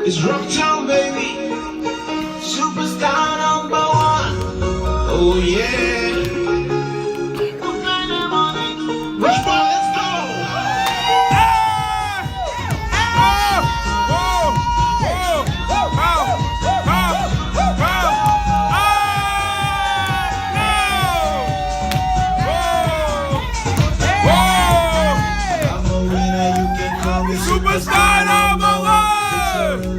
It's Rocktown, baby. Superstar number one. Oh yeah. Rich boy, let's go. I'm a winner, you can call me Superstar number one!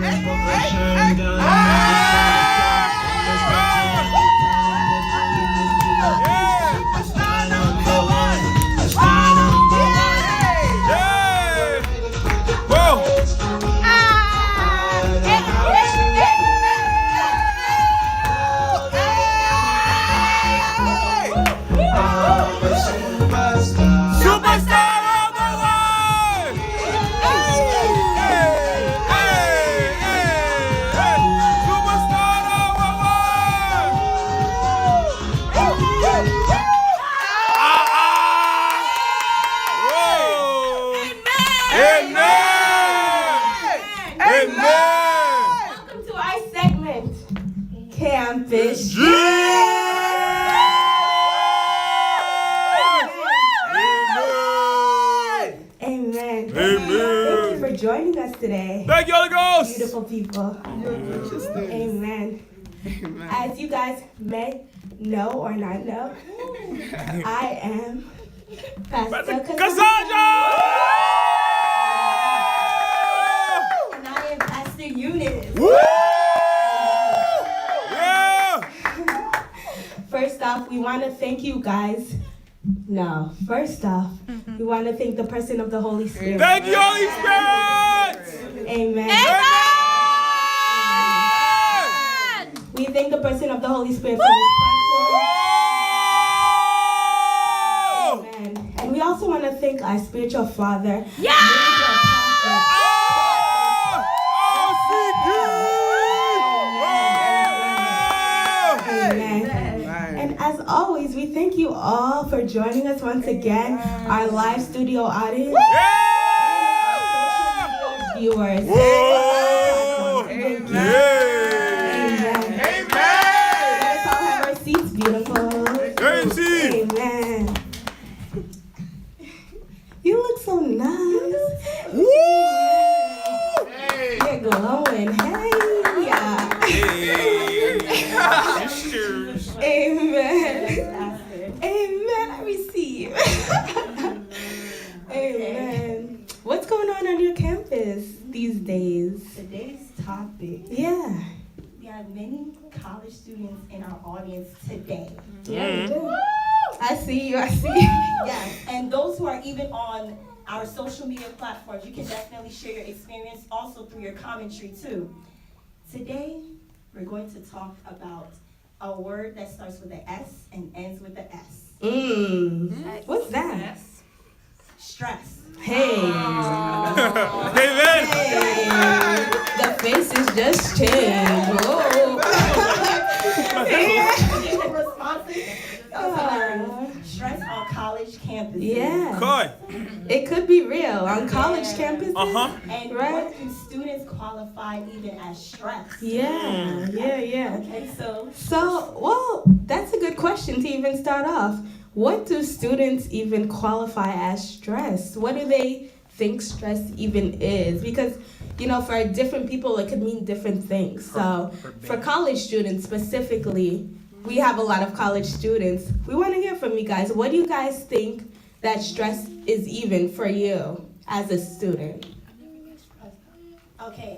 Welcome to our segment, Campus. Amen. Thank you for joining us today. Thank you, Holy Ghost! Beautiful people. Amen. As you guys may know or not know, I am Pastor Cassandra! and I am Pastor Eunice. Woo! Yeah! First off, we want to thank you guys. No, first off, we want to thank the person of the Holy Spirit. Thank you, Holy Spirit! Amen. We thank the person of the Holy Spirit for this platform. Amen. And we also want to thank our spiritual father. Amen. And as always, we thank you all for joining us once again, our live studio audience, viewers. Thank you. Amen. Let us all have our seats, beautiful. Amen. You look so nice. You're glowing. Hey. Amen. Amen. I receive. Amen. What's going on your campus these days? Today's topic, Yeah. we have many college students in our audience today. Yeah, we do. I see you. I see you. Yes, and those who are even on our social media platforms, you can definitely share your experience also through your commentary too. Today, we're going to talk about a word that starts with an S and ends with an S. What's that? Stress. Hey. Amen. Hey. The faces just changed. Whoa. Stress on college campuses. Yeah. Coy. It could be real on college campuses. And Right. what do students qualify even as stress? Yeah. Okay, so Well, that's a good question to even start off. What do students even qualify as stress? What do they think stress even is? Because, for different people, it could mean different things. So, for college students specifically, we have a lot of college students. We want to hear from you guys. What do you guys think that stress is even for you as a student? okay,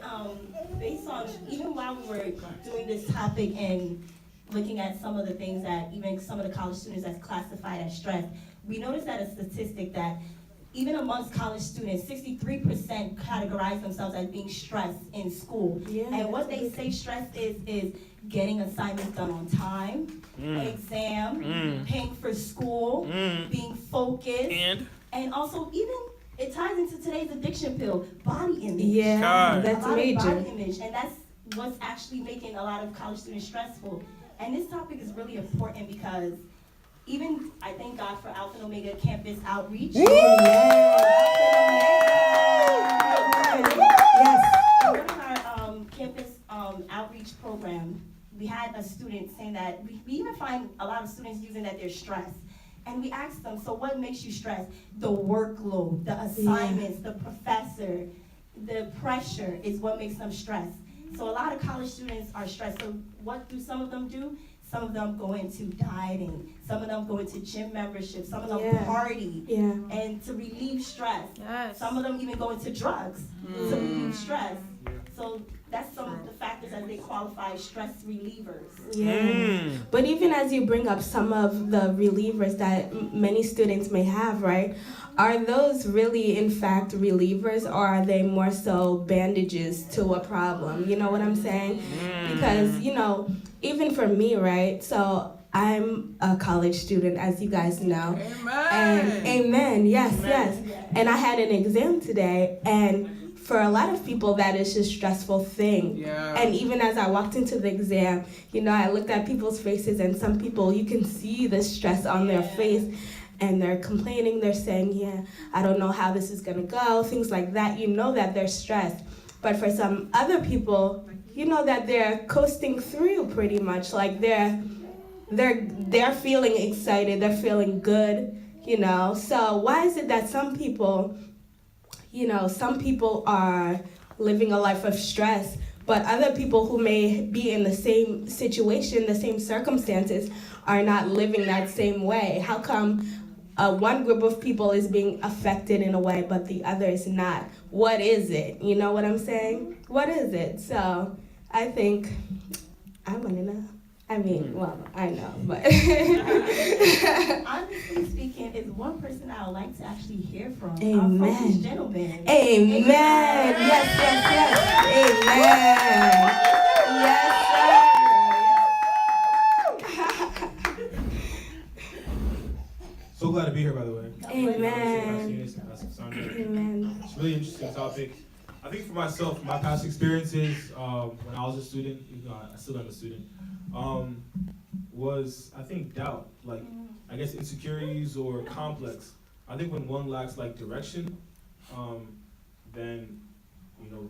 based on even while we were doing this topic and looking at some of the things that even some of the college students that's classified as stress, we noticed that a statistic that even amongst college students, 63% categorize themselves as being stressed in school. Yeah, And what they say stress is getting assignments done on time, exam, paying for school, being focused, and also even it ties into today's addiction pill, body image. Yeah, God. that's a lot major. of body image, and that's what's actually making a lot of college students stressful. And this topic is really important because even I thank God for Alpha and Omega campus outreach. Yes. In one of our outreach program, we had a student saying that we even find a lot of students using that they're stressed. And we asked them, so what makes you stressed? The workload, the assignments, the professor, the pressure is what makes them stressed. So a lot of college students are stressed. So what do some of them do? Some of them go into dieting. Some of them go into gym membership. Some of them party. And to relieve stress. Some of them even go into drugs to relieve stress. So that's some of the factors as they qualify stress relievers. But even as you bring up some of the relievers that many students may have, right? Are those really in fact relievers, or are they more so bandages to a problem? You know what I'm saying? Because, you know, even for me, right? So I'm a college student, as you guys know. And amen, yes. And I had an exam today, and for a lot of people, that is a stressful thing. And even as I walked into the exam, you know, I looked at people's faces, and some people, you can see the stress on their face, and they're complaining, they're saying, I don't know how this is gonna go, things like that. You know that they're stressed. But for some other people, you know that they're coasting through pretty much, like they're feeling excited, they're feeling good, you know. So why is it that some people are living a life of stress, but other people who may be in the same situation, the same circumstances, are not living that same way? How come one group of people is being affected in a way, but the other is not? What is it? You know what I'm saying? What is it? So I think I want to know. I mean, well, I know, but honestly speaking, is one person I would like to actually hear from. Amen. From these gentlemen. Amen. Yes. Amen. Yes, sir. So glad to be here, by the way. Amen. Amen. It's a really interesting topic. I think for myself, my past experiences when I was a student, even though I still am a student, was, I think, doubt, like, I guess insecurities or complex. I think when one lacks like direction, then, you know,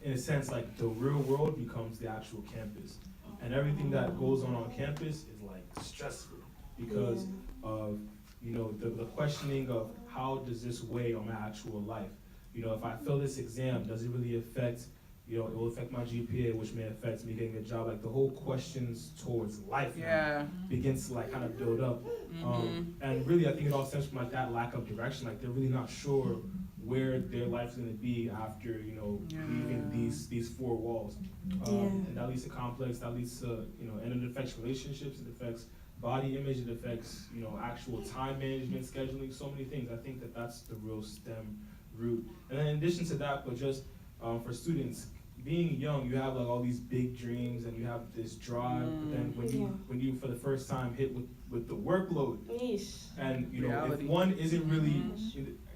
in a sense, like the real world becomes the actual campus. And everything that goes on campus is like stressful because of, you know, the questioning of how does this weigh on my actual life? You know, if I fail this exam, does it really affect, you know, it will affect my GPA, which may affect me getting a job. Like the whole questions towards life now begins to like kind of build up. And really, I think it all stems from like that lack of direction. Like they're really not sure where their life's going to be after, you know, leaving these four walls. And that leads to complex, that leads to, you know, and it affects relationships, it affects body image, it affects, you know, actual time management, scheduling, so many things. I think that that's the real stem root. And then in addition to that, but just for students, being young, you have like all these big dreams and you have this drive, but then when you for the first time hit with the workload, and you know, reality. If one isn't really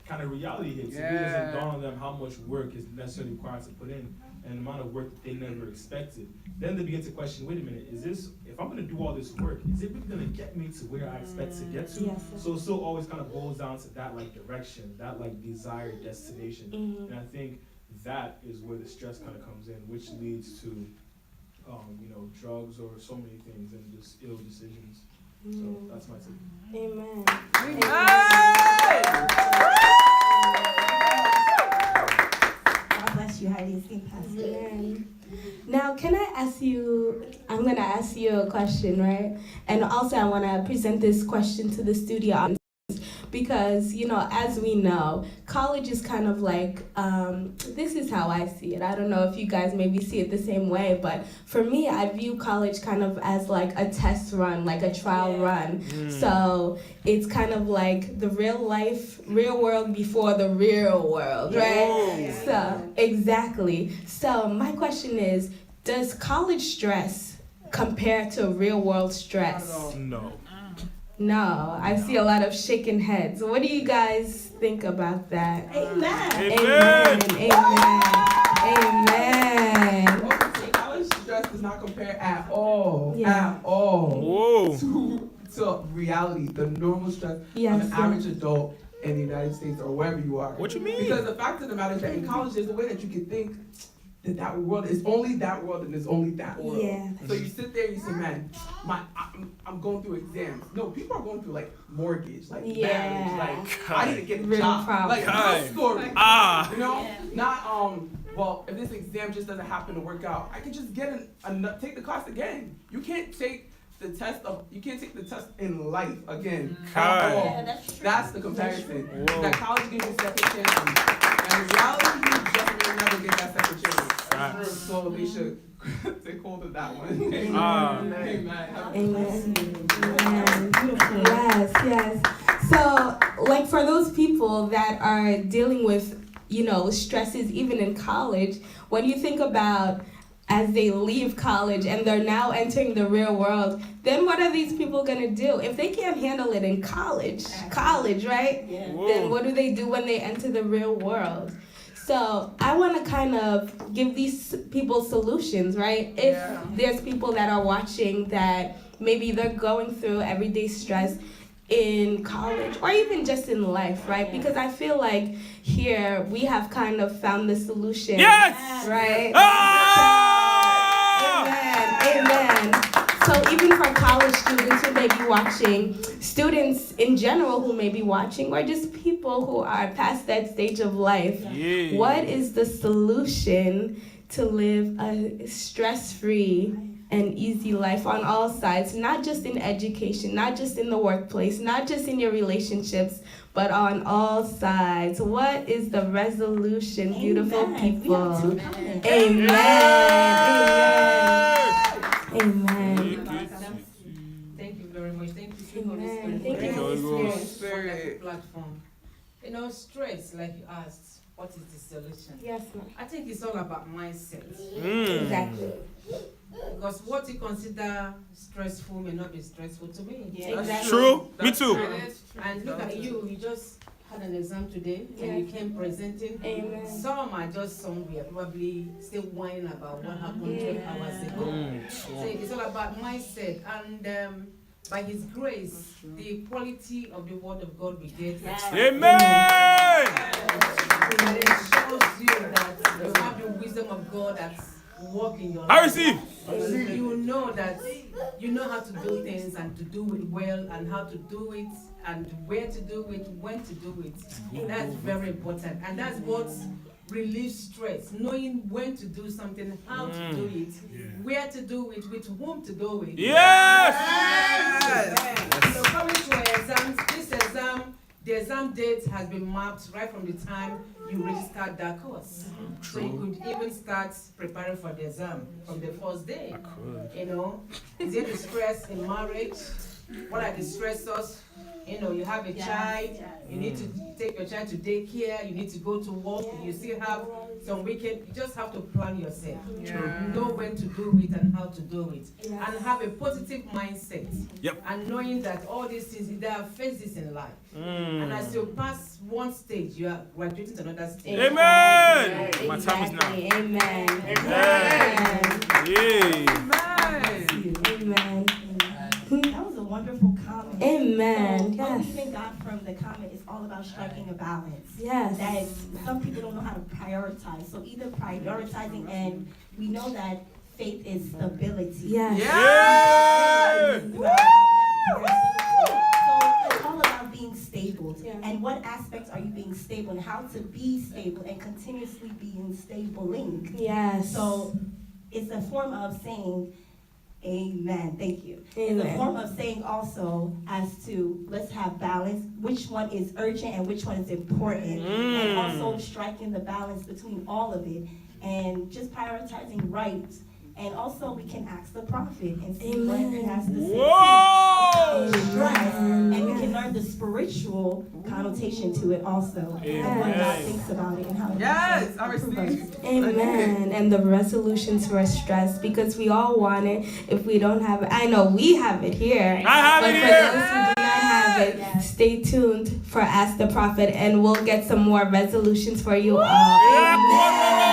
kind of reality hits, it really doesn't dawn on them how much work is necessarily required to put in and the amount of work that they never expected. Then they begin to question, wait a minute, is this, if I'm gonna do all this work, is it really gonna get me to where I expect to get to? So it still always kind of boils down to that like direction, that like desired destination. And I think that is where the stress kind of comes in, which leads to, you know, drugs or so many things and just ill decisions. So that's my take. Amen. God bless you, highly esteemed pastor. Amen. Now, can I ask you, I'm going to ask you a question, right? And also I want to present this question to the studio audience. Because, you know, as we know, college is kind of like, this is how I see it. I don't know if you guys maybe see it the same way, but for me, I view college kind of as like a test run, like a trial run. So it's kind of like the real world before the real world, right? So, exactly. So my question is, does college stress compare to real world stress? No, I see a lot of shaking heads. What do you guys think about that? Amen. Amen. College stress does not compare at all, to reality, the normal stress of an average adult in the United States or wherever you are. What you mean? Because the fact of the matter is that in college, there's a way that you can think that world is only that world and there's only that world. Yeah. So you sit there and you say, man, I'm going through exams. No, people are going through like mortgage, like marriage, like I need to get a Real job. problem. Like real story. Ah. You know? Not well, if this exam just doesn't happen to work out, I can just get take the class again. You can't take the test in life again. Kai. Yeah, that's true. That's the comparison. Whoa. That college gives you second chances. And in reality, you just may never get that second chance. Facts. So they should take hold of that one. Ah. Amen. Amen. Amen. Yes, yes. So, like for those people that are dealing with, stresses even in college, when you think about as they leave college and they're now entering the real world, then what are these people gonna do? If they can't handle it in college, right? Yeah. Then what do they do when they enter the real world? So I want to kind of give these people solutions, right? If there's people that are watching that maybe they're going through everyday stress in college or even just in life, right? Because I feel like here we have kind of found the solution. Yes! Right? Ah! Amen. So even for college students who may be watching, students in general who may be watching, or just people who are past that stage of life, Yeah. what is the solution to live a stress-free and easy life on all sides, not just in education, not just in the workplace, not just in your relationships, but on all sides? What is the resolution, beautiful Amen. people? We have two comments. Amen. Amen. Amen. Thank you very much. Thank you, Holy Amen. Spirit. Thank you, Holy Holy Spirit. Spirit. Platform. Stress, like you asked, what is the solution? Yes, ma'am. I think it's all about mindset. Exactly. Because what you consider stressful may not be stressful to me. Yeah. Exactly. True. Me too. And look at you, you just had an exam today and you came presenting. Amen. Some are just somewhere, probably still whining about what happened 12 hours ago. So it's all about mindset, and by His grace, the quality of the Word of God we get. Amen. And it shows you that you have the wisdom of God that's working in your life. I receive. You know that you know how to do things and to do it well, and how to do it and where to do it, when to do it. That's very important, and that's what relieves stress. Knowing when to do something, how to do it, where to do it, with whom to do it. Yes. So coming to our exams, this exam, the exam date has been mapped right from the time you registered that course. So you could even start preparing for the exam from the first day. Is it the stress in marriage? What are the stressors? You have a child, you need to take your child to daycare, you need to go to work, you still have some weekend. You just have to plan yourself. Know when to do it and how to do it. And have a positive mindset. Yep. And knowing that all these things, there are phases in life. And as you pass one stage, you are graduating to another stage. Amen. My time is now. Amen. Amen. Amen. That was a wonderful comment. Amen. So, what we Yes. even got from the comment is all about striking a balance. Yes. That some people don't know how to prioritize. So either prioritizing, and we know that faith is stability. Yes. So it's all about being stable. Yeah. And what aspects are you being stable, and how to be stable and continuously being stabling. Yes. So it's a form of saying, amen. Thank you. It's a Amen. form of saying also as to let's have balance, which one is urgent and which one is important. And also striking the balance between all of it and just prioritizing right. And also we can ask the prophet and see what he has to say. Whoa! Stress, and we can learn the spiritual connotation to it also. And what God thinks about it and how it I improves us. receive. Amen. And the resolutions for stress, because we all want it. If we don't have it, I know we have it here. I have But it for here. those who do not have it, stay tuned for Ask the Prophet, and we'll get some more resolutions for you all. Yeah, Amen.